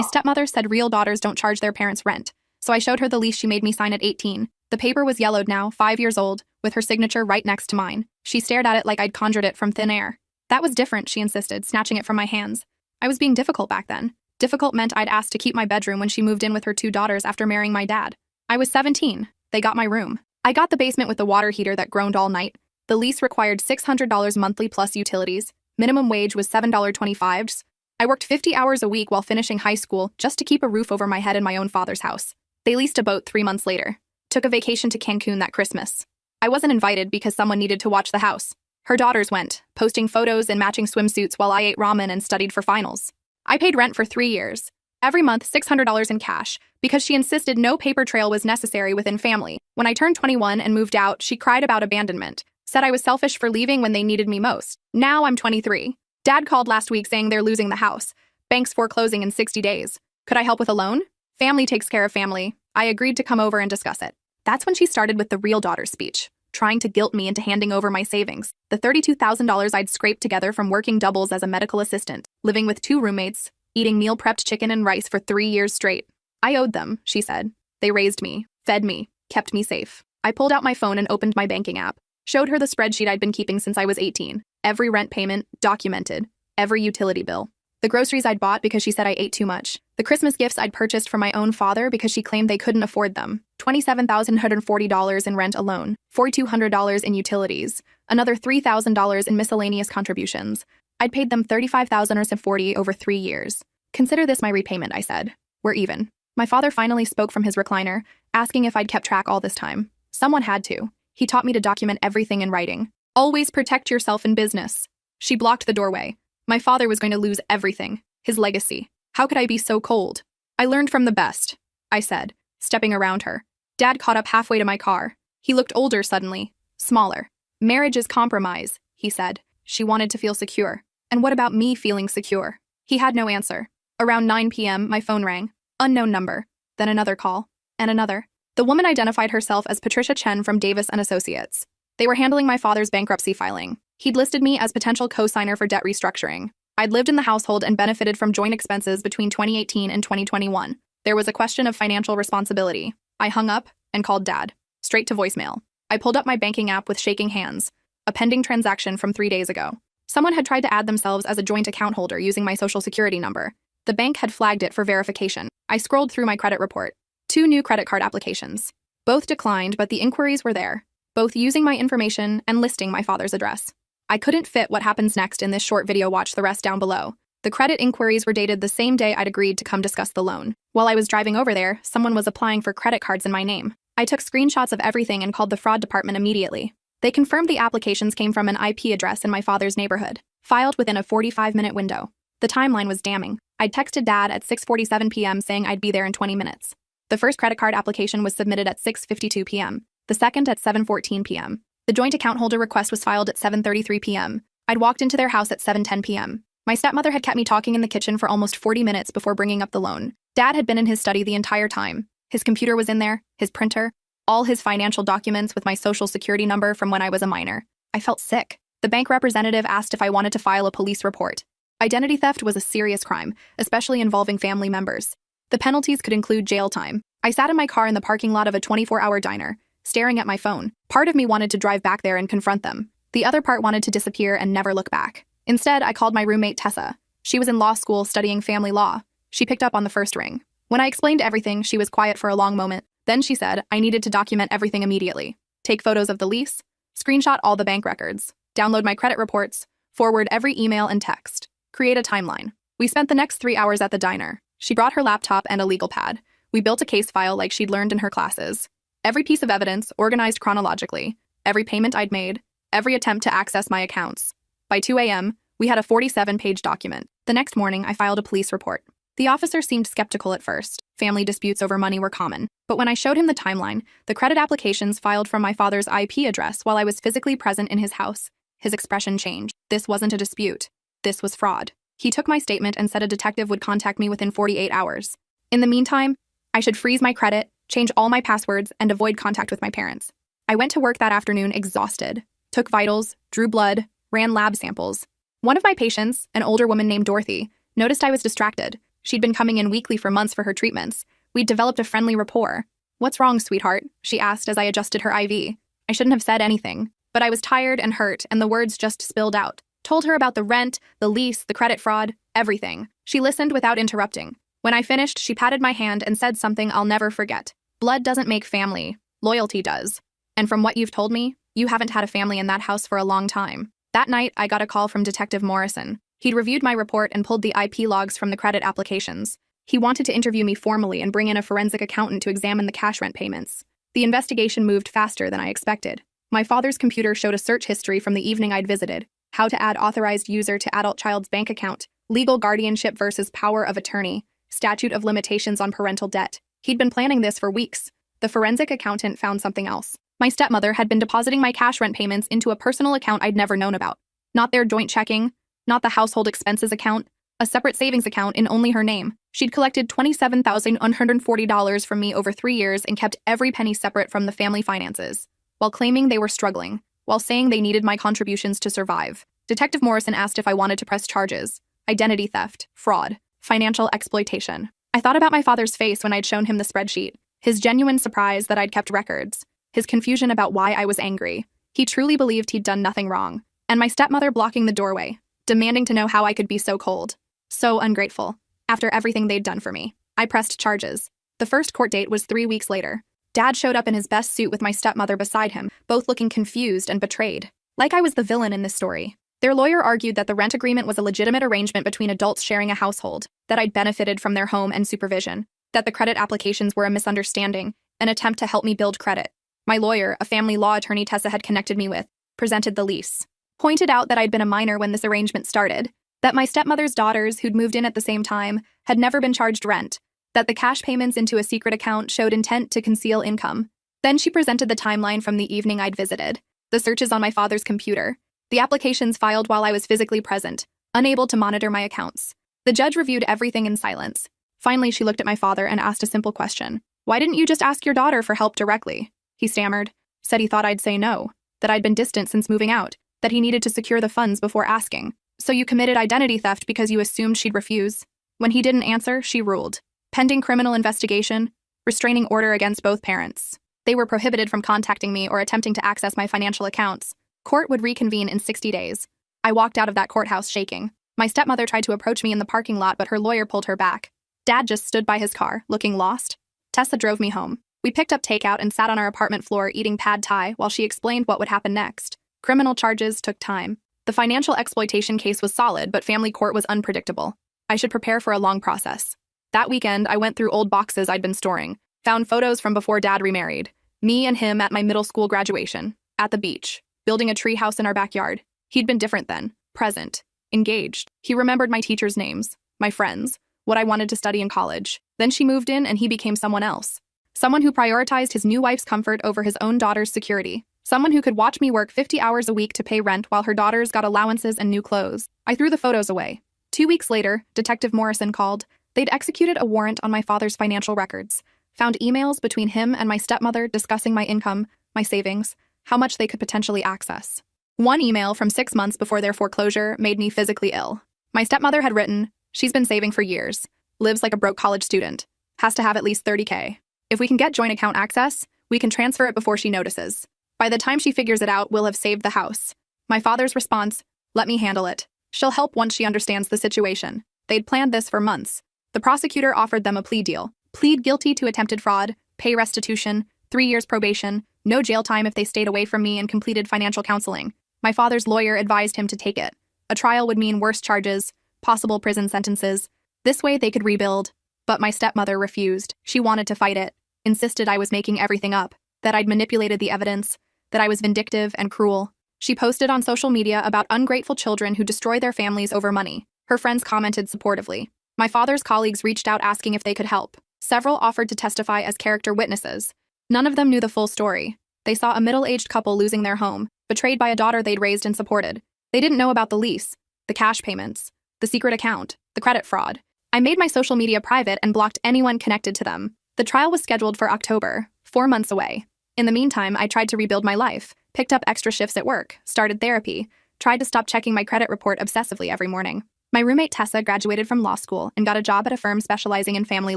stepmother said real daughters don't charge their parents rent, so I showed her the lease she made me sign at 18. The paper was yellowed now, 5 years old, with her signature right next to mine. She stared at it like I'd conjured it from thin air. That was different, she insisted, snatching it from my hands. I was being difficult back then. Difficult meant I'd asked to keep my bedroom when she moved in with her 2 daughters after marrying my dad. I was 17. They got my room. I got the basement with the water heater that groaned all night. The lease required $600 monthly plus utilities. Minimum wage was $7.25. I worked 50 hours a week while finishing high school just to keep a roof over my head in my own father's house. They leased a boat 3 months later. Took a vacation to Cancun that Christmas. I wasn't invited because someone needed to watch the house. Her daughters went, posting photos in matching swimsuits while I ate ramen and studied for finals. I paid rent for 3 years. Every month, $600 in cash, because she insisted no paper trail was necessary within family. When I turned 21 and moved out, she cried about abandonment, said I was selfish for leaving when they needed me most. Now I'm 23. Dad called last week saying they're losing the house. Banks foreclosing in 60 days. Could I help with a loan? Family takes care of family. I agreed to come over and discuss it. That's when she started with the real daughter speech, trying to guilt me into handing over my savings, the $32,000 I'd scraped together from working doubles as a medical assistant, living with 2 roommates, eating meal-prepped chicken and rice for 3 years straight. I owed them, she said. They raised me, fed me, kept me safe. I pulled out my phone and opened my banking app, showed her the spreadsheet I'd been keeping since I was 18. Every rent payment, documented. Every utility bill. The groceries I'd bought because she said I ate too much. The Christmas gifts I'd purchased for my own father because she claimed they couldn't afford them. $27,140 in rent alone. $4,200 in utilities. Another $3,000 in miscellaneous contributions. I'd paid them $35,040 over 3 years. Consider this my repayment, I said. We're even. My father finally spoke from his recliner, asking if I'd kept track all this time. Someone had to. He taught me to document everything in writing. Always protect yourself in business. She blocked the doorway. My father was going to lose everything. His legacy. How could I be so cold? I learned from the best, I said, stepping around her. Dad caught up halfway to my car. He looked older suddenly. Smaller. Marriage is compromise, he said. She wanted to feel secure. And what about me feeling secure? He had no answer. Around 9 p.m., my phone rang. Unknown number. Then another call. And another. The woman identified herself as Patricia Chen from Davis & Associates. They were handling my father's bankruptcy filing. He'd listed me as potential co-signer for debt restructuring. I'd lived in the household and benefited from joint expenses between 2018 and 2021. There was a question of financial responsibility. I hung up and called Dad. Straight to voicemail. I pulled up my banking app with shaking hands. A pending transaction from 3 days ago. Someone had tried to add themselves as a joint account holder using my social security number. The bank had flagged it for verification. I scrolled through my credit report. 2 new credit card applications. Both declined, but the inquiries were there. Both using my information and listing my father's address. I couldn't fit what happens next in this short video, watch the rest down below. The credit inquiries were dated the same day I'd agreed to come discuss the loan. While I was driving over there, someone was applying for credit cards in my name. I took screenshots of everything and called the fraud department immediately. They confirmed the applications came from an IP address in my father's neighborhood, filed within a 45-minute window. The timeline was damning. I'd texted Dad at 6:47 p.m. saying I'd be there in 20 minutes. The first credit card application was submitted at 6:52 p.m., the second at 7:14 p.m. The joint account holder request was filed at 7:33 p.m. I'd walked into their house at 7:10 p.m. My stepmother had kept me talking in the kitchen for almost 40 minutes before bringing up the loan. Dad had been in his study the entire time. His computer was in there, his printer, all his financial documents with my social security number from when I was a minor. I felt sick. The bank representative asked if I wanted to file a police report. Identity theft was a serious crime, especially involving family members. The penalties could include jail time. I sat in my car in the parking lot of a 24-hour diner, staring at my phone. Part of me wanted to drive back there and confront them. The other part wanted to disappear and never look back. Instead, I called my roommate Tessa. She was in law school studying family law. She picked up on the first ring. When I explained everything, she was quiet for a long moment. Then she said I needed to document everything immediately. Take photos of the lease, screenshot all the bank records, download my credit reports, forward every email and text, create a timeline. We spent the next 3 hours at the diner. She brought her laptop and a legal pad. We built a case file like she'd learned in her classes. Every piece of evidence organized chronologically, every payment I'd made, every attempt to access my accounts. By 2 a.m., we had a 47-page document. The next morning, I filed a police report. The officer seemed skeptical at first. Family disputes over money were common. But when I showed him the timeline, the credit applications filed from my father's IP address while I was physically present in his house, his expression changed. This wasn't a dispute. This was fraud. He took my statement and said a detective would contact me within 48 hours. In the meantime, I should freeze my credit, change all my passwords, and avoid contact with my parents. I went to work that afternoon exhausted, took vitals, drew blood, ran lab samples. One of my patients, an older woman named Dorothy, noticed I was distracted. She'd been coming in weekly for months for her treatments. We'd developed a friendly rapport. "What's wrong, sweetheart?" she asked as I adjusted her IV. I shouldn't have said anything, but I was tired and hurt, and the words just spilled out. Told her about the rent, the lease, the credit fraud, everything. She listened without interrupting. When I finished, she patted my hand and said something I'll never forget. "Blood doesn't make family. Loyalty does. And from what you've told me, you haven't had a family in that house for a long time." That night, I got a call from Detective Morrison. He'd reviewed my report and pulled the IP logs from the credit applications. He wanted to interview me formally and bring in a forensic accountant to examine the cash rent payments. The investigation moved faster than I expected. My father's computer showed a search history from the evening I'd visited: how to add authorized user to adult child's bank account, legal guardianship versus power of attorney, statute of limitations on parental debt. He'd been planning this for weeks. The forensic accountant found something else. My stepmother had been depositing my cash rent payments into a personal account I'd never known about. Not their joint checking, not the household expenses account, a separate savings account in only her name. She'd collected $27,140 from me over 3 years and kept every penny separate from the family finances, while claiming they were struggling, while saying they needed my contributions to survive. Detective Morrison asked if I wanted to press charges: identity theft, fraud, financial exploitation. I thought about my father's face when I'd shown him the spreadsheet, his genuine surprise that I'd kept records, his confusion about why I was angry. He truly believed he'd done nothing wrong. And my stepmother blocking the doorway, demanding to know how I could be so cold, so ungrateful, after everything they'd done for me. I pressed charges. The first court date was 3 weeks later. Dad showed up in his best suit with my stepmother beside him, both looking confused and betrayed, like I was the villain in this story. Their lawyer argued that the rent agreement was a legitimate arrangement between adults sharing a household, that I'd benefited from their home and supervision, that the credit applications were a misunderstanding, an attempt to help me build credit. My lawyer, a family law attorney Tessa had connected me with, presented the lease. Pointed out that I'd been a minor when this arrangement started, that my stepmother's daughters, who'd moved in at the same time, had never been charged rent, that the cash payments into a secret account showed intent to conceal income. Then she presented the timeline from the evening I'd visited, the searches on my father's computer, the applications filed while I was physically present, unable to monitor my accounts. The judge reviewed everything in silence. Finally, she looked at my father and asked a simple question: "Why didn't you just ask your daughter for help directly?" He stammered, said he thought I'd say no, that I'd been distant since moving out, that he needed to secure the funds before asking. "So you committed identity theft because you assumed she'd refuse?" When he didn't answer, she ruled: pending criminal investigation, restraining order against both parents. They were prohibited from contacting me or attempting to access my financial accounts. Court would reconvene in 60 days. I walked out of that courthouse shaking. My stepmother tried to approach me in the parking lot, but her lawyer pulled her back. Dad just stood by his car, looking lost. Tessa drove me home. We picked up takeout and sat on our apartment floor eating pad thai while she explained what would happen next. Criminal charges took time. The financial exploitation case was solid, but family court was unpredictable. I should prepare for a long process. That weekend, I went through old boxes I'd been storing, found photos from before Dad remarried, me and him at my middle school graduation, at the beach, building a tree house in our backyard. He'd been different then, present, engaged. He remembered my teachers' names, my friends, what I wanted to study in college. Then she moved in and he became someone else. Someone who prioritized his new wife's comfort over his own daughter's security. Someone who could watch me work 50 hours a week to pay rent while her daughters got allowances and new clothes. I threw the photos away. 2 weeks later, Detective Morrison called. They'd executed a warrant on my father's financial records, found emails between him and my stepmother discussing my income, my savings, how much they could potentially access. One email from 6 months before their foreclosure made me physically ill. My stepmother had written, "She's been saving for years, lives like a broke college student, has to have at least $30K. If we can get joint account access, we can transfer it before she notices. By the time she figures it out, we'll have saved the house." My father's response: "Let me handle it. She'll help once she understands the situation." They'd planned this for months. The prosecutor offered them a plea deal: plead guilty to attempted fraud, pay restitution, 3 years probation, no jail time if they stayed away from me and completed financial counseling. My father's lawyer advised him to take it. A trial would mean worse charges, possible prison sentences. This way they could rebuild. But my stepmother refused. She wanted to fight it, insisted I was making everything up, that I'd manipulated the evidence, that I was vindictive and cruel. She posted on social media about ungrateful children who destroy their families over money. Her friends commented supportively. My father's colleagues reached out asking if they could help. Several offered to testify as character witnesses. None of them knew the full story. They saw a middle-aged couple losing their home, betrayed by a daughter they'd raised and supported. They didn't know about the lease, the cash payments, the secret account, the credit fraud. I made my social media private and blocked anyone connected to them. The trial was scheduled for October, 4 months away. In the meantime, I tried to rebuild my life, picked up extra shifts at work, started therapy, tried to stop checking my credit report obsessively every morning. My roommate Tessa graduated from law school and got a job at a firm specializing in family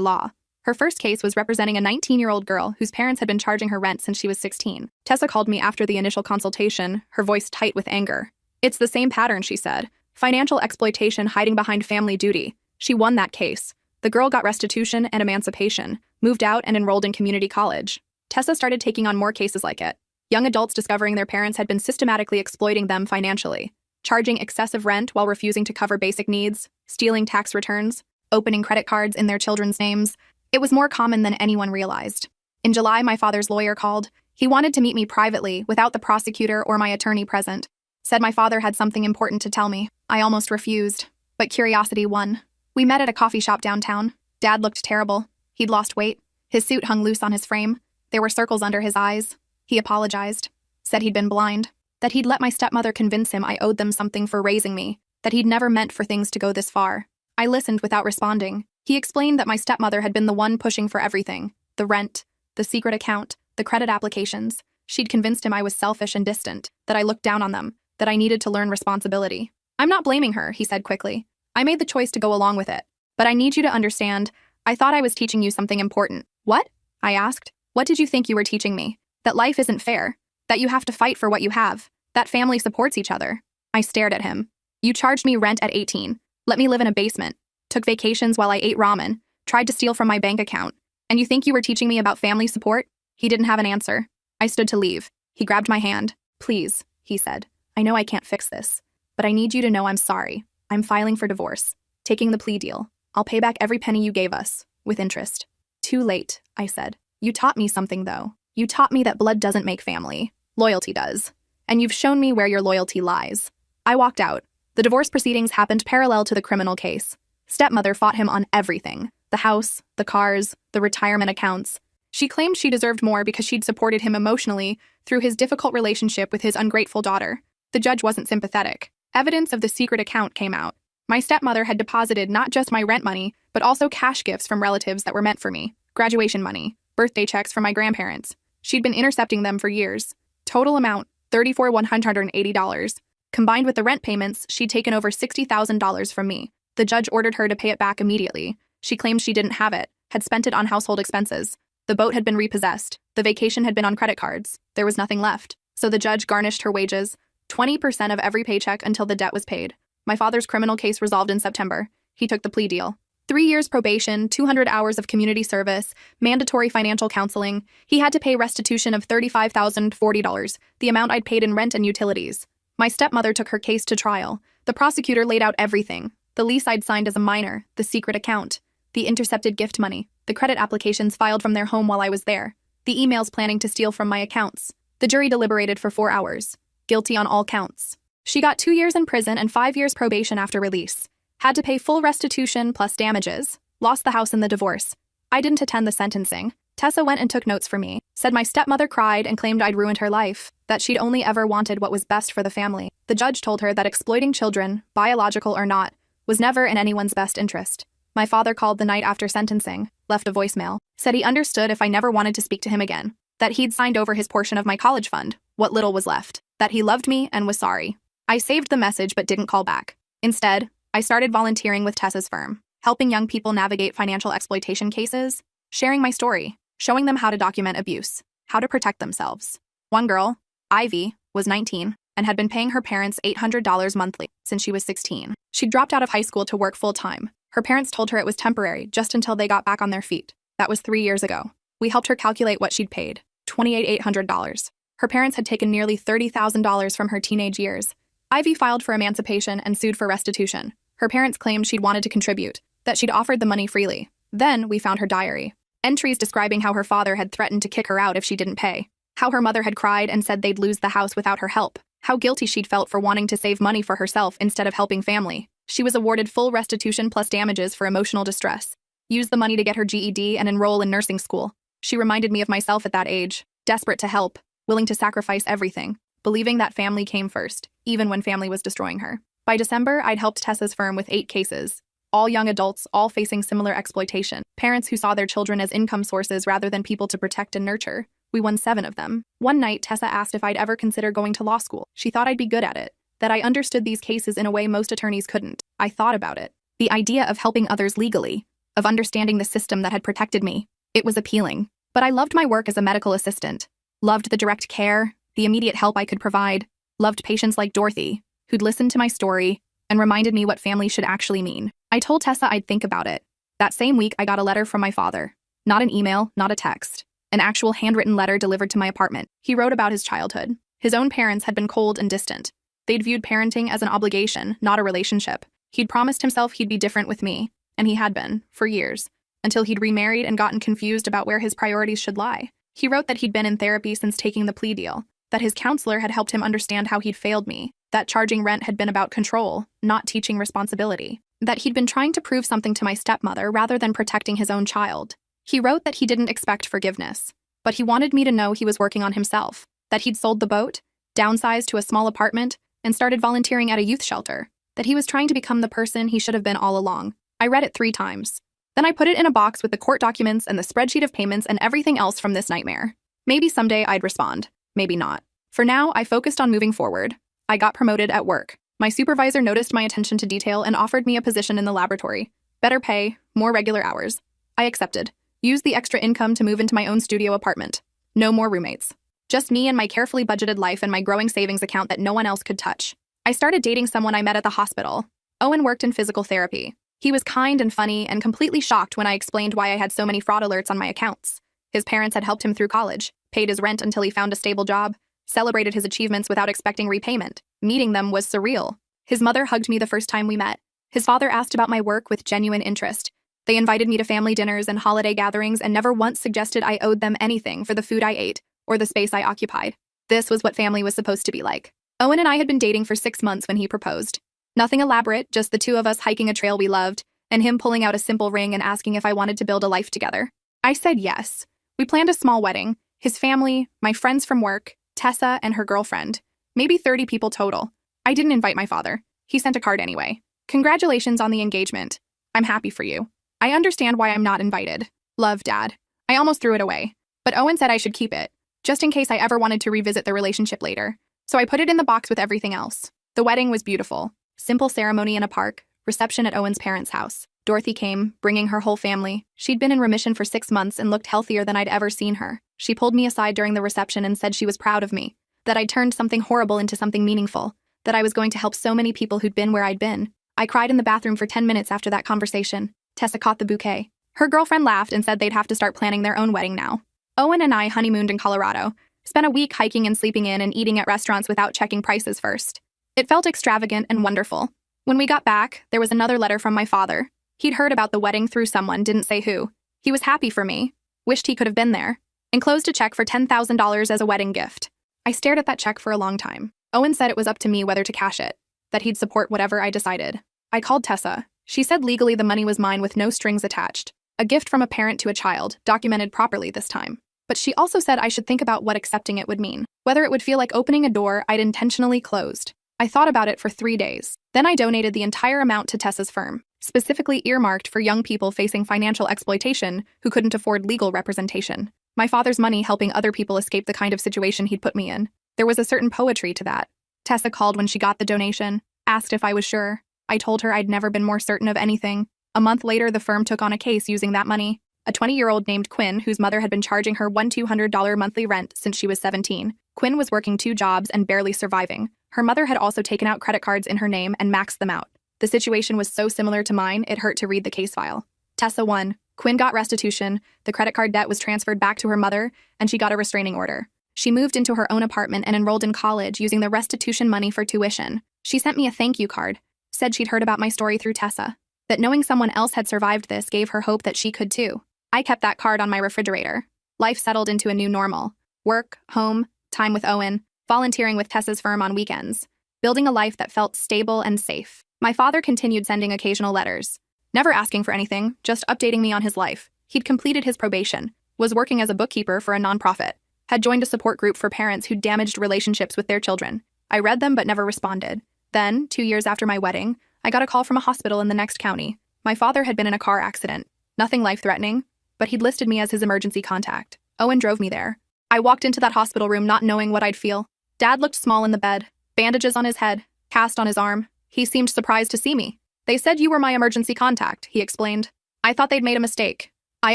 law. Her first case was representing a 19-year-old girl whose parents had been charging her rent since she was 16. Tessa called me after the initial consultation, her voice tight with anger. "It's the same pattern," she said. "Financial exploitation hiding behind family duty." She won that case. The girl got restitution and emancipation, moved out and enrolled in community college. Tessa started taking on more cases like it. Young adults discovering their parents had been systematically exploiting them financially, charging excessive rent while refusing to cover basic needs, stealing tax returns, opening credit cards in their children's names. It was more common than anyone realized. In July, my father's lawyer called. He wanted to meet me privately without the prosecutor or my attorney present. Said my father had something important to tell me. I almost refused, but curiosity won. We met at a coffee shop downtown. Dad looked terrible. He'd lost weight. His suit hung loose on his frame. There were circles under his eyes. He apologized. Said he'd been blind. That he'd let my stepmother convince him I owed them something for raising me. That he'd never meant for things to go this far. I listened without responding. He explained that my stepmother had been the one pushing for everything. The rent, the secret account, the credit applications. She'd convinced him I was selfish and distant, that I looked down on them, that I needed to learn responsibility. "I'm not blaming her," he said quickly. "I made the choice to go along with it. But I need you to understand, I thought I was teaching you something important." "What?" I asked. "What did you think you were teaching me? That life isn't fair. That you have to fight for what you have. That family supports each other." I stared at him. "You charged me rent at 18. Let me live in a basement. Took vacations while I ate ramen. Tried to steal from my bank account. And you think you were teaching me about family support?" He didn't have an answer. I stood to leave. He grabbed my hand. "Please," he said. "I know I can't fix this. But I need you to know I'm sorry. I'm filing for divorce. Taking the plea deal. I'll pay back every penny you gave us, with interest." "Too late," I said. "You taught me something, though. You taught me that blood doesn't make family. Loyalty does. And you've shown me where your loyalty lies." I walked out. The divorce proceedings happened parallel to the criminal case. Stepmother fought him on everything. The house, the cars, the retirement accounts. She claimed she deserved more because she'd supported him emotionally through his difficult relationship with his ungrateful daughter. The judge wasn't sympathetic. Evidence of the secret account came out. My stepmother had deposited not just my rent money, but also cash gifts from relatives that were meant for me. Graduation money, birthday checks from my grandparents. She'd been intercepting them for years. Total amount, $34,180. Combined with the rent payments, she'd taken over $60,000 from me. The judge ordered her to pay it back immediately. She claimed she didn't have it, had spent it on household expenses. The boat had been repossessed. The vacation had been on credit cards. There was nothing left. So the judge garnished her wages, 20% of every paycheck until the debt was paid. My father's criminal case resolved in September. He took the plea deal. 3 years probation, 200 hours of community service, mandatory financial counseling. He had to pay restitution of $35,040, the amount I'd paid in rent and utilities. My stepmother took her case to trial. The prosecutor laid out everything. The lease I'd signed as a minor, the secret account, the intercepted gift money, the credit applications filed from their home while I was there, the emails planning to steal from my accounts. The jury deliberated for 4 hours. Guilty on all counts. She got 2 years in prison and 5 years probation after release. Had to pay full restitution plus damages. Lost the house in the divorce. I didn't attend the sentencing. Tessa went and took notes for me. Said my stepmother cried and claimed I'd ruined her life. That she'd only ever wanted what was best for the family. The judge told her that exploiting children, biological or not, was never in anyone's best interest. My father called the night after sentencing, left a voicemail, said he understood if I never wanted to speak to him again, that he'd signed over his portion of my college fund, what little was left, that he loved me and was sorry. I saved the message but didn't call back. Instead, I started volunteering with Tessa's firm, helping young people navigate financial exploitation cases, sharing my story, showing them how to document abuse, how to protect themselves. One girl, Ivy, was 19, and had been paying her parents $800 monthly since she was 16. She dropped out of high school to work full-time. Her parents told her it was temporary, just until they got back on their feet. That was 3 years ago. We helped her calculate what she'd paid, $28,800. Her parents had taken nearly $30,000 from her teenage years. Ivy filed for emancipation and sued for restitution. Her parents claimed she'd wanted to contribute, that she'd offered the money freely. Then we found her diary. Entries describing how her father had threatened to kick her out if she didn't pay. How her mother had cried and said they'd lose the house without her help. How guilty she'd felt for wanting to save money for herself instead of helping family. She was awarded full restitution plus damages for emotional distress. Used the money to get her GED and enroll in nursing school. She reminded me of myself at that age, desperate to help, willing to sacrifice everything, believing that family came first, even when family was destroying her. By December, I'd helped Tessa's firm with 8 cases. All young adults, all facing similar exploitation. Parents who saw their children as income sources rather than people to protect and nurture. We won 7 of them. One night, Tessa asked if I'd ever consider going to law school. She thought I'd be good at it. that I understood these cases in a way most attorneys couldn't. I thought about it. The idea of helping others legally, of understanding the system that had protected me, it was appealing. But I loved my work as a medical assistant, loved the direct care, the immediate help I could provide, loved patients like Dorothy, who'd listened to my story and reminded me what family should actually mean. I told Tessa I'd think about it. That same week, I got a letter from my father. Not an email, not a text. An actual handwritten letter delivered to my apartment. He wrote about his childhood. His own parents had been cold and distant. They'd viewed parenting as an obligation, not a relationship. He'd promised himself he'd be different with me, and he had been, for years, until he'd remarried and gotten confused about where his priorities should lie. He wrote that he'd been in therapy since taking the plea deal, that his counselor had helped him understand how he'd failed me, that charging rent had been about control, not teaching responsibility, that he'd been trying to prove something to my stepmother rather than protecting his own child. He wrote that he didn't expect forgiveness, but he wanted me to know he was working on himself, that he'd sold the boat, downsized to a small apartment, and started volunteering at a youth shelter, that he was trying to become the person he should have been all along. I read it 3 times. Then I put it in a box with the court documents and the spreadsheet of payments and everything else from this nightmare. Maybe someday I'd respond, maybe not. For now, I focused on moving forward. I got promoted at work. My supervisor noticed my attention to detail and offered me a position in the laboratory. Better pay, more regular hours. I accepted. Used the extra income to move into my own studio apartment. No more roommates. Just me and my carefully budgeted life and my growing savings account that no one else could touch. I started dating someone I met at the hospital. Owen worked in physical therapy. He was kind and funny and completely shocked when I explained why I had so many fraud alerts on my accounts. His parents had helped him through college, paid his rent until he found a stable job, celebrated his achievements without expecting repayment. Meeting them was surreal. His mother hugged me the first time we met. His father asked about my work with genuine interest. They invited me to family dinners and holiday gatherings and never once suggested I owed them anything for the food I ate or the space I occupied. This was what family was supposed to be like. Owen and I had been dating for 6 months when he proposed. Nothing elaborate, just the 2 of us hiking a trail we loved, and him pulling out a simple ring and asking if I wanted to build a life together. I said yes. We planned a small wedding. His family, my friends from work, Tessa and her girlfriend. Maybe 30 people total. I didn't invite my father. He sent a card anyway. Congratulations on the engagement. I'm happy for you. I understand why I'm not invited. Love, Dad. I almost threw it away. But Owen said I should keep it, just in case I ever wanted to revisit the relationship later. So I put it in the box with everything else. The wedding was beautiful. Simple ceremony in a park, reception at Owen's parents' house. Dorothy came, bringing her whole family. She'd been in remission for 6 months and looked healthier than I'd ever seen her. She pulled me aside during the reception and said she was proud of me, that I'd turned something horrible into something meaningful, that I was going to help so many people who'd been where I'd been. I cried in the bathroom for 10 minutes after that conversation. Tessa caught the bouquet. Her girlfriend laughed and said they'd have to start planning their own wedding now. Owen and I honeymooned in Colorado, spent a week hiking and sleeping in and eating at restaurants without checking prices first. It felt extravagant and wonderful. When we got back, there was another letter from my father. He'd heard about the wedding through someone, didn't say who. He was happy for me, wished he could have been there. Enclosed a check for $10,000 as a wedding gift. I stared at that check for a long time. Owen said it was up to me whether to cash it, that he'd support whatever I decided. I called Tessa. She said legally the money was mine with no strings attached. A gift from a parent to a child, documented properly this time. But she also said I should think about what accepting it would mean, whether it would feel like opening a door I'd intentionally closed. I thought about it for 3 days. Then I donated the entire amount to Tessa's firm, specifically earmarked for young people facing financial exploitation who couldn't afford legal representation. My father's money helping other people escape the kind of situation he'd put me in. There was a certain poetry to that. Tessa called when she got the donation, asked if I was sure. I told her I'd never been more certain of anything. A month later, the firm took on a case using that money. A 20-year-old named Quinn, whose mother had been charging her $1,200 monthly rent since she was 17. Quinn was working 2 jobs and barely surviving. Her mother had also taken out credit cards in her name and maxed them out. The situation was so similar to mine, it hurt to read the case file. Tessa won. Quinn got restitution, the credit card debt was transferred back to her mother, and she got a restraining order. She moved into her own apartment and enrolled in college using the restitution money for tuition. She sent me a thank you card, said she'd heard about my story through Tessa, that knowing someone else had survived this gave her hope that she could too. I kept that card on my refrigerator. Life settled into a new normal. Work, home, time with Owen, volunteering with Tessa's firm on weekends, building a life that felt stable and safe. My father continued sending occasional letters, never asking for anything, just updating me on his life. He'd completed his probation, was working as a bookkeeper for a nonprofit, had joined a support group for parents who damaged relationships with their children. I read them but never responded. Then, 2 years after my wedding, I got a call from a hospital in the next county. My father had been in a car accident. Nothing life-threatening, but he'd listed me as his emergency contact. Owen drove me there. I walked into that hospital room not knowing what I'd feel. Dad looked small in the bed, bandages on his head, cast on his arm. He seemed surprised to see me. They said you were my emergency contact, he explained. I thought they'd made a mistake. I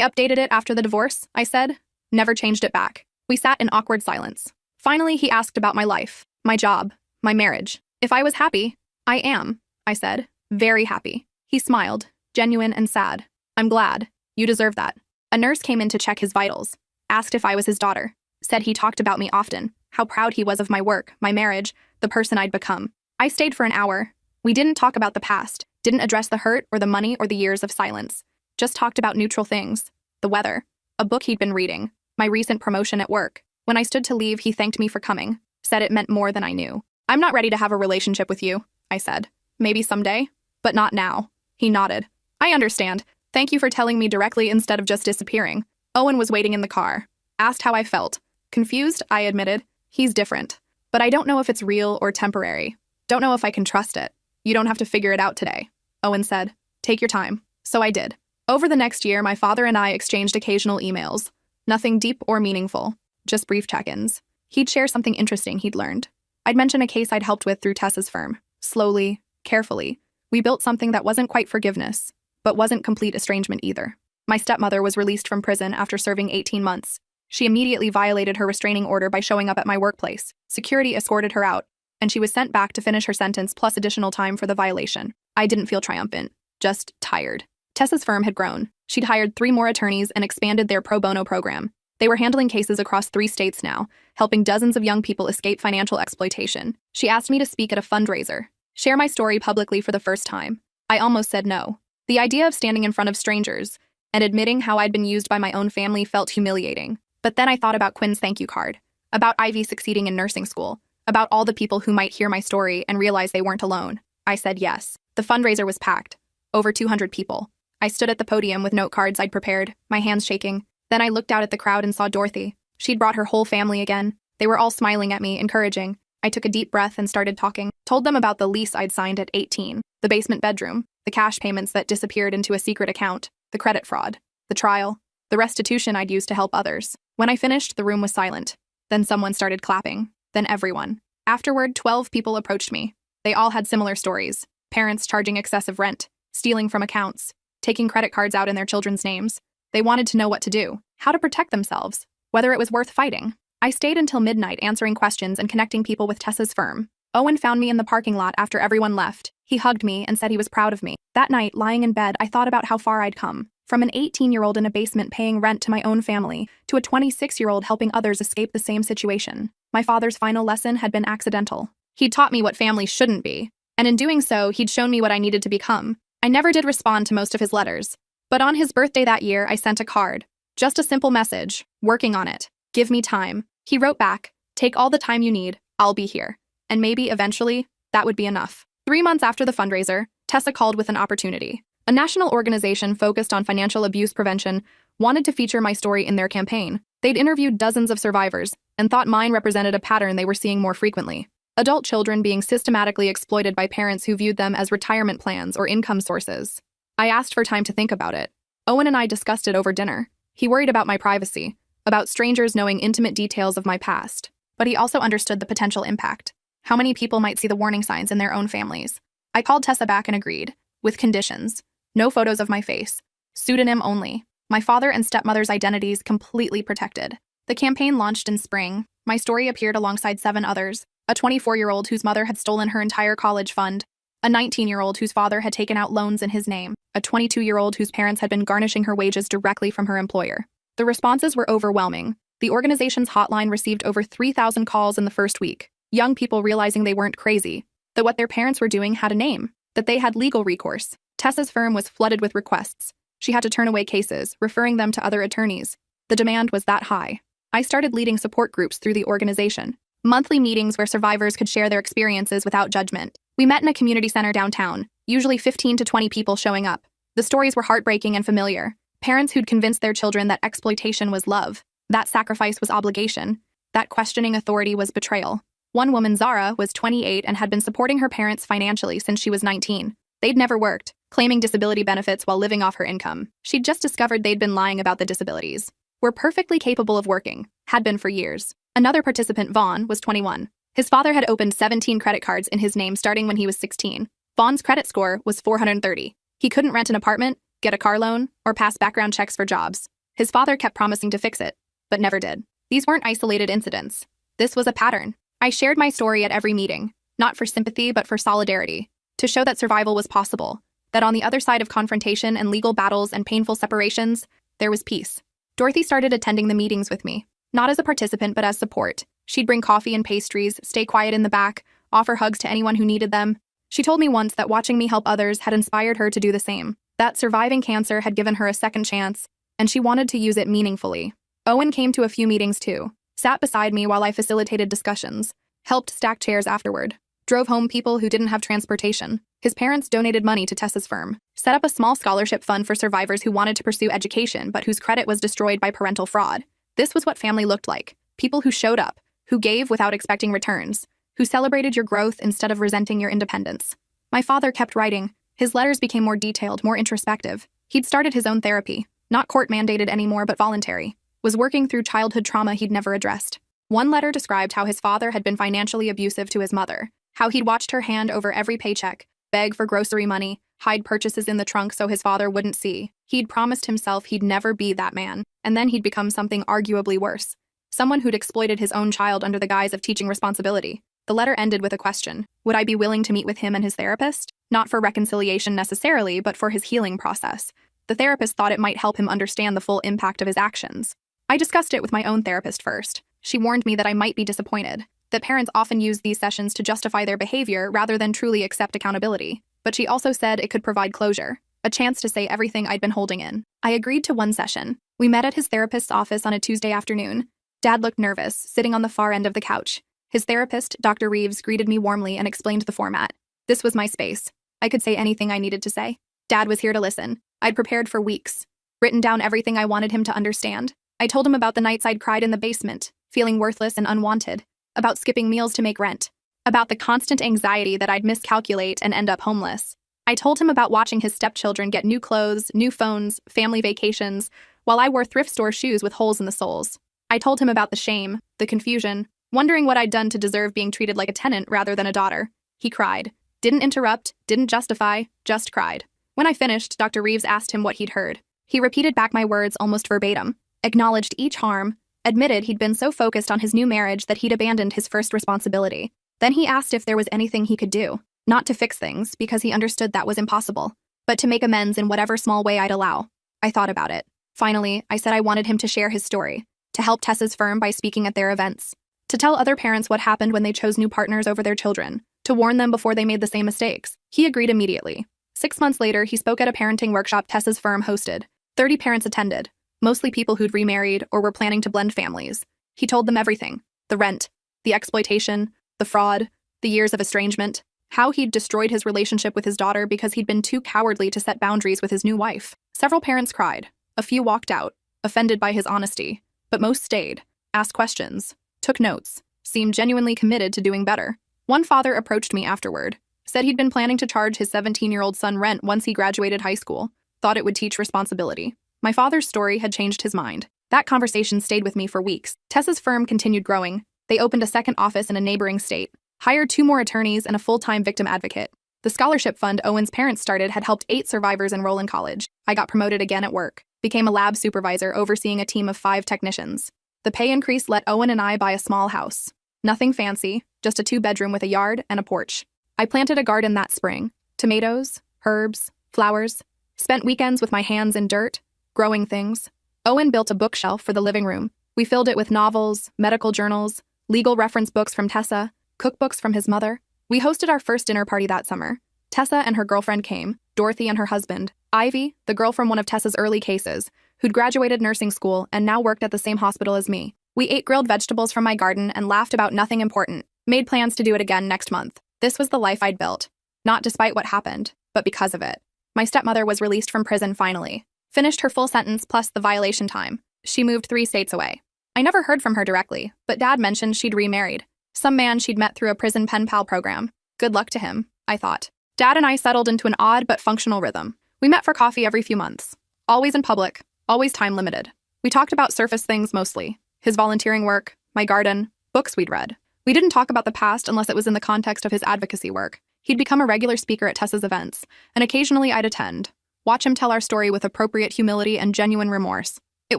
updated it after the divorce, I said. Never changed it back. We sat in awkward silence. Finally, he asked about my life, my job, my marriage. If I was happy, I am, I said. Very happy. He smiled, genuine and sad. I'm glad. You deserve that. A nurse came in to check his vitals, asked if I was his daughter, said he talked about me often, how proud he was of my work, my marriage, the person I'd become. I stayed for an hour. We didn't talk about the past, didn't address the hurt or the money or the years of silence. Just talked about neutral things. The weather, a book he'd been reading, my recent promotion at work. When I stood to leave, he thanked me for coming, said it meant more than I knew. I'm not ready to have a relationship with you, I said. Maybe someday, but not now. He nodded. I understand. Thank you for telling me directly instead of just disappearing. Owen was waiting in the car. Asked how I felt. Confused, I admitted. He's different. But I don't know if it's real or temporary. Don't know if I can trust it. You don't have to figure it out today, Owen said. Take your time. So I did. Over the next year, my father and I exchanged occasional emails. Nothing deep or meaningful, just brief check-ins. He'd share something interesting he'd learned. I'd mention a case I'd helped with through Tessa's firm. Slowly, carefully, we built something that wasn't quite forgiveness, but wasn't complete estrangement either. My stepmother was released from prison after serving 18 months. She immediately violated her restraining order by showing up at my workplace. Security escorted her out, and she was sent back to finish her sentence plus additional time for the violation. I didn't feel triumphant, just tired. Tessa's firm had grown. She'd hired 3 more attorneys and expanded their pro bono program. They were handling cases across 3 states now, helping dozens of young people escape financial exploitation. She asked me to speak at a fundraiser, share my story publicly for the first time. I almost said no. The idea of standing in front of strangers and admitting how I'd been used by my own family felt humiliating. But then I thought about Quinn's thank you card, about Ivy succeeding in nursing school, about all the people who might hear my story and realize they weren't alone. I said yes. The fundraiser was packed. Over 200 people. I stood at the podium with note cards I'd prepared, my hands shaking. Then I looked out at the crowd and saw Dorothy. She'd brought her whole family again. They were all smiling at me, encouraging. I took a deep breath and started talking. Told them about the lease I'd signed at 18, the basement bedroom, the cash payments that disappeared into a secret account, the credit fraud, the trial, the restitution I'd used to help others. When I finished, the room was silent. Then someone started clapping. Then everyone. Afterward, 12 people approached me. They all had similar stories. Parents charging excessive rent, stealing from accounts, taking credit cards out in their children's names. They wanted to know what to do, how to protect themselves, whether it was worth fighting. I stayed until midnight answering questions and connecting people with Tessa's firm. Owen found me in the parking lot after everyone left. He hugged me and said he was proud of me. That night, lying in bed, I thought about how far I'd come. From an 18-year-old in a basement paying rent to my own family, to a 26-year-old helping others escape the same situation. My father's final lesson had been accidental. He'd taught me what family shouldn't be, and in doing so, he'd shown me what I needed to become. I never did respond to most of his letters, but on his birthday that year, I sent a card. Just a simple message, working on it. Give me time. He wrote back, take all the time you need, I'll be here. And maybe, eventually, that would be enough. 3 months after the fundraiser, Tessa called with an opportunity. A national organization focused on financial abuse prevention wanted to feature my story in their campaign. They'd interviewed dozens of survivors and thought mine represented a pattern they were seeing more frequently. Adult children being systematically exploited by parents who viewed them as retirement plans or income sources. I asked for time to think about it. Owen and I discussed it over dinner. He worried about my privacy, about strangers knowing intimate details of my past. But he also understood the potential impact. How many people might see the warning signs in their own families? I called Tessa back and agreed, with conditions. No photos of my face. Pseudonym only. My father and stepmother's identities completely protected. The campaign launched in spring. My story appeared alongside 7 others. A 24-year-old whose mother had stolen her entire college fund. A 19-year-old whose father had taken out loans in his name. A 22-year-old whose parents had been garnishing her wages directly from her employer. The responses were overwhelming. The organization's hotline received over 3,000 calls in the first week. Young people realizing they weren't crazy, that what their parents were doing had a name, that they had legal recourse. Tessa's firm was flooded with requests. She had to turn away cases, referring them to other attorneys. The demand was that high. I started leading support groups through the organization. Monthly meetings where survivors could share their experiences without judgment. We met in a community center downtown, usually 15 to 20 people showing up. The stories were heartbreaking and familiar. Parents who'd convinced their children that exploitation was love, that sacrifice was obligation, that questioning authority was betrayal. One woman, Zara, was 28 and had been supporting her parents financially since she was 19. They'd never worked, claiming disability benefits while living off her income. She'd just discovered they'd been lying about the disabilities. Were perfectly capable of working, had been for years. Another participant, Vaughn, was 21. His father had opened 17 credit cards in his name starting when he was 16. Vaughn's credit score was 430. He couldn't rent an apartment, get a car loan, or pass background checks for jobs. His father kept promising to fix it, but never did. These weren't isolated incidents. This was a pattern. I shared my story at every meeting, not for sympathy but for solidarity, to show that survival was possible, that on the other side of confrontation and legal battles and painful separations, there was peace. Dorothy started attending the meetings with me, not as a participant but as support. She'd bring coffee and pastries, stay quiet in the back, offer hugs to anyone who needed them. She told me once that watching me help others had inspired her to do the same, that surviving cancer had given her a second chance, and she wanted to use it meaningfully. Owen came to a few meetings too, sat beside me while I facilitated discussions, helped stack chairs afterward, drove home people who didn't have transportation. His parents donated money to Tessa's firm, set up a small scholarship fund for survivors who wanted to pursue education but whose credit was destroyed by parental fraud. This was what family looked like. People who showed up, who gave without expecting returns, who celebrated your growth instead of resenting your independence. My father kept writing. His letters became more detailed, more introspective. He'd started his own therapy, not court-mandated anymore but voluntary, was working through childhood trauma he'd never addressed. One letter described how his father had been financially abusive to his mother, how he'd watched her hand over every paycheck, beg for grocery money, hide purchases in the trunk so his father wouldn't see. He'd promised himself he'd never be that man, and then he'd become something arguably worse. Someone who'd exploited his own child under the guise of teaching responsibility. The letter ended with a question. Would I be willing to meet with him and his therapist? Not for reconciliation necessarily, but for his healing process. The therapist thought it might help him understand the full impact of his actions. I discussed it with my own therapist first. She warned me that I might be disappointed, that parents often use these sessions to justify their behavior rather than truly accept accountability. But she also said it could provide closure, a chance to say everything I'd been holding in. I agreed to one session. We met at his therapist's office on a Tuesday afternoon. Dad looked nervous, sitting on the far end of the couch. His therapist, Dr. Reeves, greeted me warmly and explained the format. This was my space. I could say anything I needed to say. Dad was here to listen. I'd prepared for weeks, written down everything I wanted him to understand. I told him about the nights I'd cried in the basement, feeling worthless and unwanted, about skipping meals to make rent, about the constant anxiety that I'd miscalculate and end up homeless. I told him about watching his stepchildren get new clothes, new phones, family vacations, while I wore thrift store shoes with holes in the soles. I told him about the shame, the confusion, wondering what I'd done to deserve being treated like a tenant rather than a daughter. He cried. Didn't interrupt, didn't justify, just cried. When I finished, Dr. Reeves asked him what he'd heard. He repeated back my words almost verbatim, acknowledged each harm, admitted he'd been so focused on his new marriage that he'd abandoned his first responsibility. Then he asked if there was anything he could do, not to fix things, because he understood that was impossible, but to make amends in whatever small way I'd allow. I thought about it. Finally, I said I wanted him to share his story, to help Tessa's firm by speaking at their events, to tell other parents what happened when they chose new partners over their children, to warn them before they made the same mistakes. He agreed immediately. 6 months later, he spoke at a parenting workshop Tessa's firm hosted. 30 parents attended, mostly people who'd remarried or were planning to blend families. He told them everything: the rent, the exploitation, the fraud, the years of estrangement, how he'd destroyed his relationship with his daughter because he'd been too cowardly to set boundaries with his new wife. Several parents cried. A few walked out, offended by his honesty, but most stayed, asked questions, took notes, seemed genuinely committed to doing better. One father approached me afterward, said he'd been planning to charge his 17-year-old son rent once he graduated high school, thought it would teach responsibility. My father's story had changed his mind. That conversation stayed with me for weeks. Tessa's firm continued growing. They opened a second office in a neighboring state, hired 2 more attorneys and a full-time victim advocate. The scholarship fund Owen's parents started had helped 8 survivors enroll in college. I got promoted again at work, became a lab supervisor overseeing a team of 5 technicians. The pay increase let Owen and I buy a small house. Nothing fancy, just a 2-bedroom with a yard and a porch. I planted a garden that spring. Tomatoes, herbs, flowers. Spent weekends with my hands in dirt, growing things. Owen built a bookshelf for the living room. We filled it with novels, medical journals, legal reference books from Tessa, cookbooks from his mother. We hosted our first dinner party that summer. Tessa and her girlfriend came, Dorothy and her husband, Ivy, the girl from one of Tessa's early cases, who'd graduated nursing school and now worked at the same hospital as me. We ate grilled vegetables from my garden and laughed about nothing important, made plans to do it again next month. This was the life I'd built, not despite what happened, but because of it. My stepmother was released from prison finally, finished her full sentence plus the violation time. She moved 3 states away. I never heard from her directly, but Dad mentioned she'd remarried. Some man she'd met through a prison pen pal program. Good luck to him, I thought. Dad and I settled into an odd but functional rhythm. We met for coffee every few months. Always in public, always time limited. We talked about surface things mostly. His volunteering work, my garden, books we'd read. We didn't talk about the past unless it was in the context of his advocacy work. He'd become a regular speaker at Tessa's events, and occasionally I'd attend. Watch him tell our story with appropriate humility and genuine remorse. It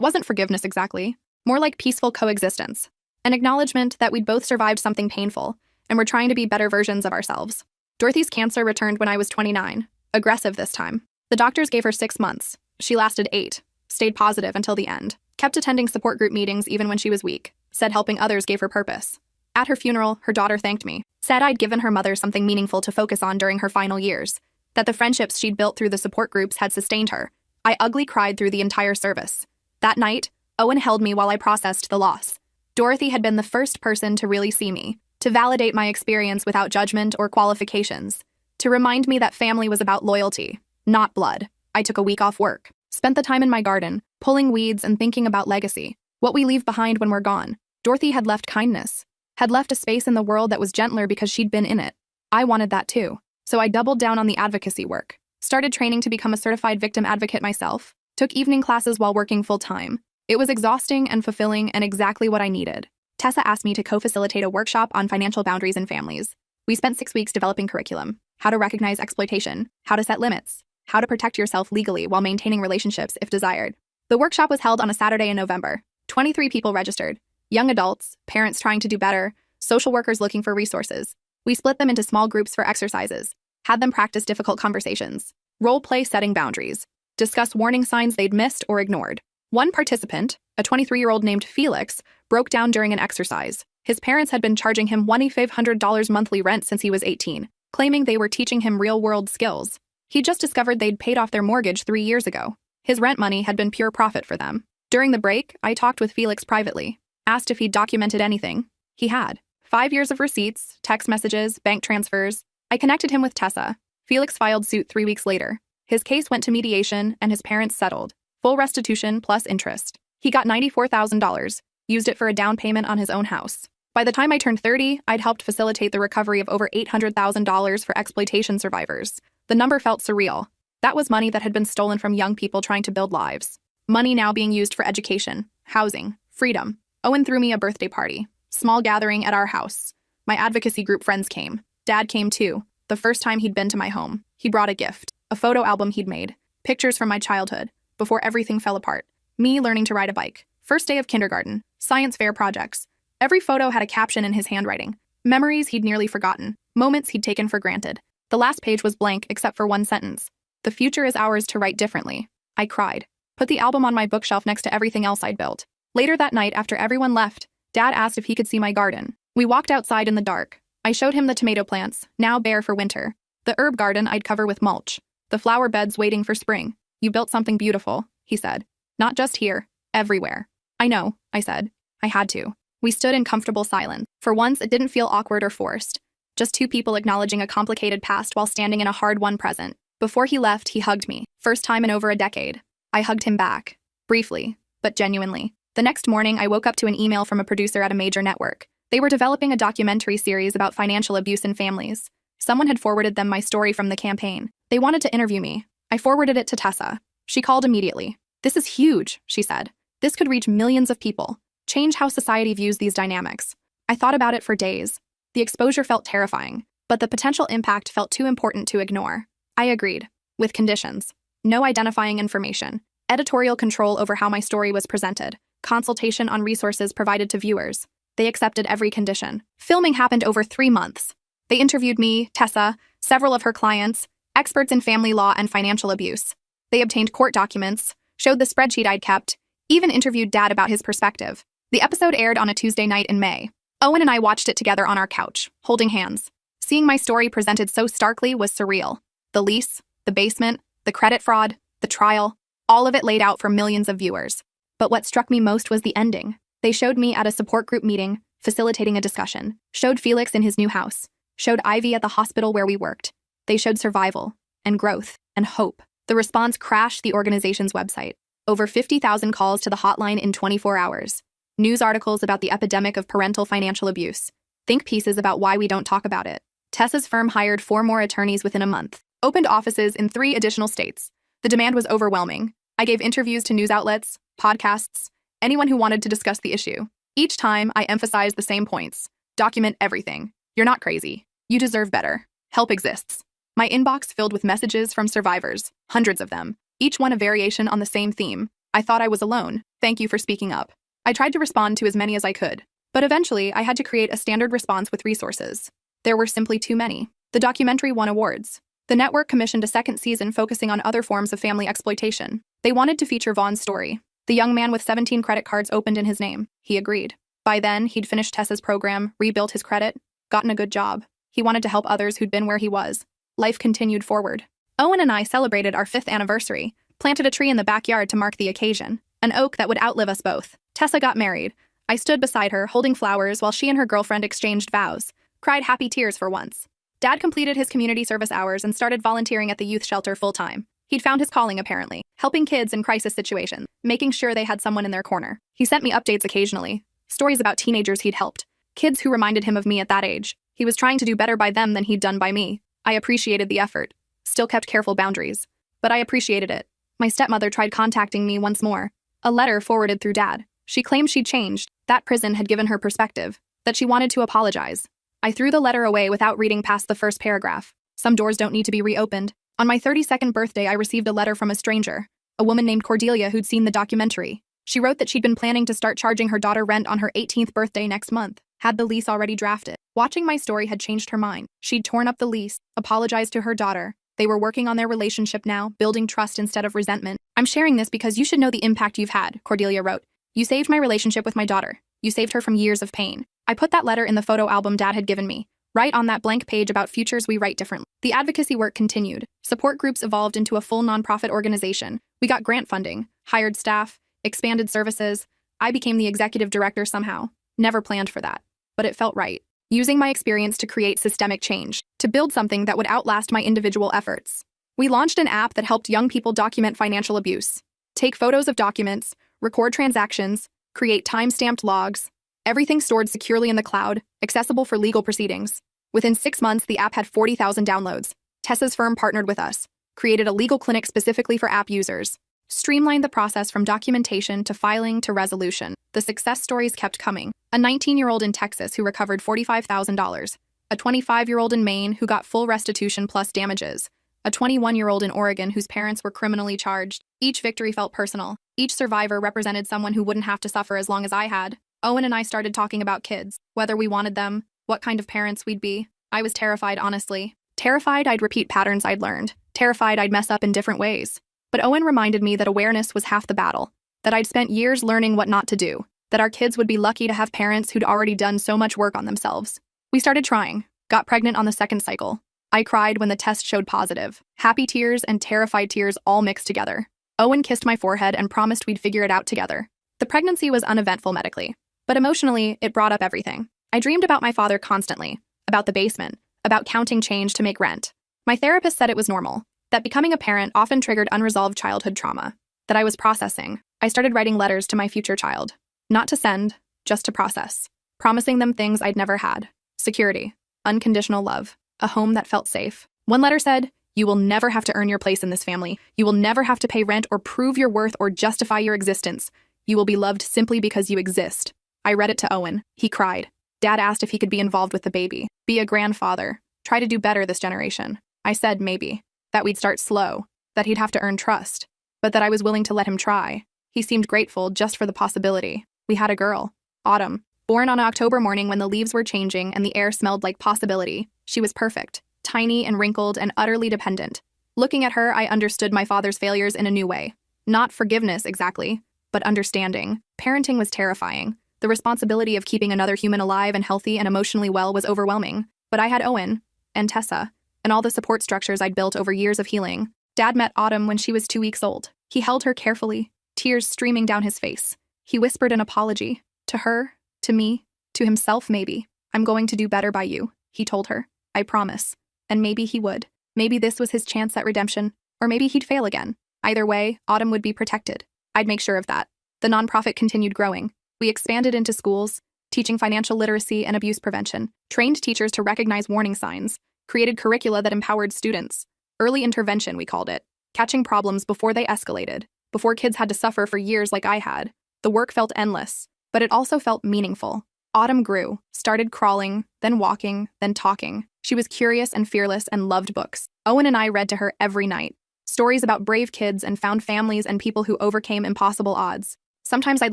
wasn't forgiveness exactly, more like peaceful coexistence. An acknowledgement that we'd both survived something painful, and were trying to be better versions of ourselves. Dorothy's cancer returned when I was 29, aggressive this time. The doctors gave her 6 months. She lasted 8, stayed positive until the end, kept attending support group meetings even when she was weak, said helping others gave her purpose. At her funeral, her daughter thanked me, said I'd given her mother something meaningful to focus on during her final years, that the friendships she'd built through the support groups had sustained her. I ugly cried through the entire service. That night, Owen held me while I processed the loss. Dorothy had been the first person to really see me, to validate my experience without judgment or qualifications, to remind me that family was about loyalty, not blood. I took a week off work, spent the time in my garden, pulling weeds and thinking about legacy, what we leave behind when we're gone. Dorothy had left kindness, had left a space in the world that was gentler because she'd been in it. I wanted that too. So I doubled down on the advocacy work, started training to become a certified victim advocate myself, took evening classes while working full-time. It was exhausting and fulfilling and exactly what I needed. Tessa asked me to co-facilitate a workshop on financial boundaries in families. We spent 6 weeks developing curriculum, how to recognize exploitation, how to set limits, how to protect yourself legally while maintaining relationships if desired. The workshop was held on a Saturday in November. 23 people registered. Young adults, parents trying to do better, social workers looking for resources. We split them into small groups for exercises, had them practice difficult conversations, role-play setting boundaries, discuss warning signs they'd missed or ignored. One participant, a 23-year-old named Felix, broke down during an exercise. His parents had been charging him $2,500 monthly rent since he was 18, claiming they were teaching him real-world skills. He just discovered they'd paid off their mortgage 3 years ago. His rent money had been pure profit for them. During the break, I talked with Felix privately, asked if he'd documented anything. He had. 5 years of receipts, text messages, bank transfers. I connected him with Tessa. Felix filed suit 3 weeks later. His case went to mediation and his parents settled. Full restitution plus interest. He got $94,000, used it for a down payment on his own house. By the time I turned 30, I'd helped facilitate the recovery of over $800,000 for exploitation survivors. The number felt surreal. That was money that had been stolen from young people trying to build lives. Money now being used for education, housing, freedom. Owen threw me a birthday party. Small gathering at our house. My advocacy group friends came. Dad came too, the first time he'd been to my home. He brought a gift, a photo album he'd made, pictures from my childhood, before everything fell apart. Me learning to ride a bike, first day of kindergarten, science fair projects. Every photo had a caption in his handwriting. Memories he'd nearly forgotten, moments he'd taken for granted. The last page was blank except for one sentence. The future is ours to write differently. I cried. Put the album on my bookshelf next to everything else I'd built. Later that night, after everyone left, Dad asked if he could see my garden. We walked outside in the dark. I showed him the tomato plants, now bare for winter. The herb garden I'd cover with mulch. The flower beds waiting for spring. You built something beautiful, he said. Not just here, everywhere. I know, I said. I had to. We stood in comfortable silence. For once, it didn't feel awkward or forced. Just two people acknowledging a complicated past while standing in a hard-won present. Before he left, he hugged me. First time in over a decade. I hugged him back. Briefly, but genuinely. The next morning, I woke up to an email from a producer at a major network. They were developing a documentary series about financial abuse in families. Someone had forwarded them my story from the campaign. They wanted to interview me. I forwarded it to Tessa. She called immediately. This is huge, she said. This could reach millions of people. Change how society views these dynamics. I thought about it for days. The exposure felt terrifying, but the potential impact felt too important to ignore. I agreed, with conditions. No identifying information, editorial control over how my story was presented, consultation on resources provided to viewers. They accepted every condition. Filming happened over 3 months. They interviewed me, Tessa, several of her clients, experts in family law and financial abuse. They obtained court documents, showed the spreadsheet I'd kept, even interviewed Dad about his perspective. The episode aired on a Tuesday night in May. Owen and I watched it together on our couch, holding hands. Seeing my story presented so starkly was surreal. The lease, the basement, the credit fraud, the trial, all of it laid out for millions of viewers. But what struck me most was the ending. They showed me at a support group meeting, facilitating a discussion, showed Felix in his new house, showed Ivy at the hospital where we worked. They showed survival, and growth, and hope. The response crashed the organization's website. Over 50,000 calls to the hotline in 24 hours. News articles about the epidemic of parental financial abuse. Think pieces about why we don't talk about it. Tessa's firm hired 4 more attorneys within a month. Opened offices in 3 additional states. The demand was overwhelming. I gave interviews to news outlets, podcasts, anyone who wanted to discuss the issue. Each time, I emphasized the same points. Document everything. You're not crazy. You deserve better. Help exists. My inbox filled with messages from survivors, hundreds of them, each one a variation on the same theme. I thought I was alone. Thank you for speaking up. I tried to respond to as many as I could, but eventually I had to create a standard response with resources. There were simply too many. The documentary won awards. The network commissioned a second season focusing on other forms of family exploitation. They wanted to feature Vaughn's story. The young man with 17 credit cards opened in his name. He agreed. By then, he'd finished Tessa's program, rebuilt his credit, gotten a good job. He wanted to help others who'd been where he was. Life continued forward. Owen and I celebrated our 5th anniversary, planted a tree in the backyard to mark the occasion, an oak that would outlive us both. Tessa got married. I stood beside her, holding flowers while she and her girlfriend exchanged vows, cried happy tears for once. Dad completed his community service hours and started volunteering at the youth shelter full-time. He'd found his calling, apparently, helping kids in crisis situations, making sure they had someone in their corner. He sent me updates occasionally, stories about teenagers he'd helped, kids who reminded him of me at that age. He was trying to do better by them than he'd done by me. I appreciated the effort. Still kept careful boundaries. But I appreciated it. My stepmother tried contacting me once more. A letter forwarded through Dad. She claimed she'd changed, that prison had given her perspective, that she wanted to apologize. I threw the letter away without reading past the first paragraph. Some doors don't need to be reopened. On my 32nd birthday, I received a letter from a stranger, a woman named Cordelia who'd seen the documentary. She wrote that she'd been planning to start charging her daughter rent on her 18th birthday next month, had the lease already drafted. Watching my story had changed her mind. She'd torn up the lease, apologized to her daughter. They were working on their relationship now, building trust instead of resentment. I'm sharing this because you should know the impact you've had, Cordelia wrote. You saved my relationship with my daughter. You saved her from years of pain. I put that letter in the photo album Dad had given me, right on that blank page about futures we write differently. The advocacy work continued. Support groups evolved into a full nonprofit organization. We got grant funding, hired staff, expanded services. I became the executive director somehow. Never planned for that. But it felt right. Using my experience to create systemic change, to build something that would outlast my individual efforts. We launched an app that helped young people document financial abuse, take photos of documents, record transactions, create time-stamped logs, everything stored securely in the cloud, accessible for legal proceedings. Within 6 months, the app had 40,000 downloads. Tessa's firm partnered with us, created a legal clinic specifically for app users, streamlined the process from documentation to filing to resolution. The success stories kept coming. A 19-year-old in Texas who recovered $45,000, a 25-year-old in Maine who got full restitution plus damages, a 21-year-old in Oregon whose parents were criminally charged. Each victory felt personal. Each survivor represented someone who wouldn't have to suffer as long as I had. Owen and I started talking about kids, whether we wanted them, what kind of parents we'd be. I was terrified, honestly. Terrified I'd repeat patterns I'd learned. Terrified I'd mess up in different ways. But Owen reminded me that awareness was half the battle, that I'd spent years learning what not to do, that our kids would be lucky to have parents who'd already done so much work on themselves. We started trying, got pregnant on the second cycle. I cried when the test showed positive. Happy tears and terrified tears all mixed together. Owen kissed my forehead and promised we'd figure it out together. The pregnancy was uneventful medically, but emotionally, it brought up everything. I dreamed about my father constantly, about the basement, about counting change to make rent. My therapist said it was normal, that becoming a parent often triggered unresolved childhood trauma, that I was processing. I started writing letters to my future child. Not to send, just to process. Promising them things I'd never had. Security, unconditional love, a home that felt safe. One letter said, "You will never have to earn your place in this family. You will never have to pay rent or prove your worth or justify your existence. You will be loved simply because you exist." I read it to Owen. He cried. Dad asked if he could be involved with the baby, be a grandfather, try to do better this generation. I said maybe, that we'd start slow, that he'd have to earn trust, but that I was willing to let him try. He seemed grateful just for the possibility. We had a girl, Autumn, born on an October morning when the leaves were changing and the air smelled like possibility. She was perfect, tiny and wrinkled and utterly dependent. Looking at her, I understood my father's failures in a new way. Not forgiveness exactly, but understanding. Parenting was terrifying. The responsibility of keeping another human alive and healthy and emotionally well was overwhelming. But I had Owen, and Tessa, and all the support structures I'd built over years of healing. Dad met Autumn when she was 2 weeks old. He held her carefully, tears streaming down his face. He whispered an apology. To her, to me, to himself maybe. "I'm going to do better by you," he told her. "I promise." And maybe he would. Maybe this was his chance at redemption, or maybe he'd fail again. Either way, Autumn would be protected. I'd make sure of that. The nonprofit continued growing. We expanded into schools, teaching financial literacy and abuse prevention, trained teachers to recognize warning signs, created curricula that empowered students. Early intervention, we called it, catching problems before they escalated, before kids had to suffer for years like I had. The work felt endless, but it also felt meaningful. Autumn grew, started crawling, then walking, then talking. She was curious and fearless and loved books. Owen and I read to her every night. Stories about brave kids and found families and people who overcame impossible odds. Sometimes I'd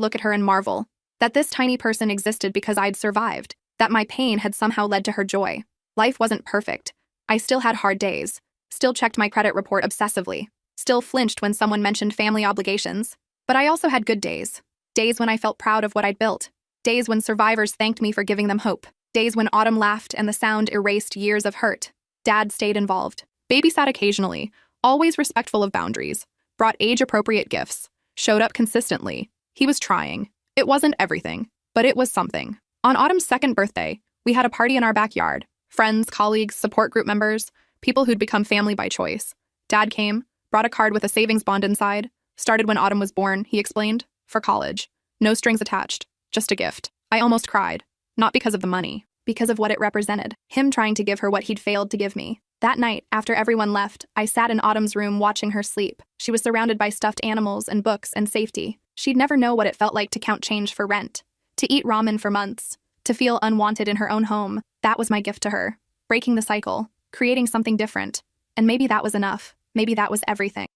look at her and marvel that this tiny person existed because I'd survived, that my pain had somehow led to her joy. Life wasn't perfect. I still had hard days, still checked my credit report obsessively, still flinched when someone mentioned family obligations. But I also had good days. Days when I felt proud of what I'd built. Days when survivors thanked me for giving them hope. Days when Autumn laughed and the sound erased years of hurt. Dad stayed involved. Babysat occasionally, always respectful of boundaries. Brought age-appropriate gifts. Showed up consistently. He was trying. It wasn't everything, but it was something. On Autumn's second birthday, we had a party in our backyard. Friends, colleagues, support group members, people who'd become family by choice. Dad came, brought a card with a savings bond inside. Started when Autumn was born, he explained, for college. No strings attached, just a gift. I almost cried. Not because of the money, because of what it represented. Him trying to give her what he'd failed to give me. That night, after everyone left, I sat in Autumn's room watching her sleep. She was surrounded by stuffed animals and books and safety. She'd never know what it felt like to count change for rent, to eat ramen for months, to feel unwanted in her own home. That was my gift to her. Breaking the cycle, creating something different. And maybe that was enough. Maybe that was everything.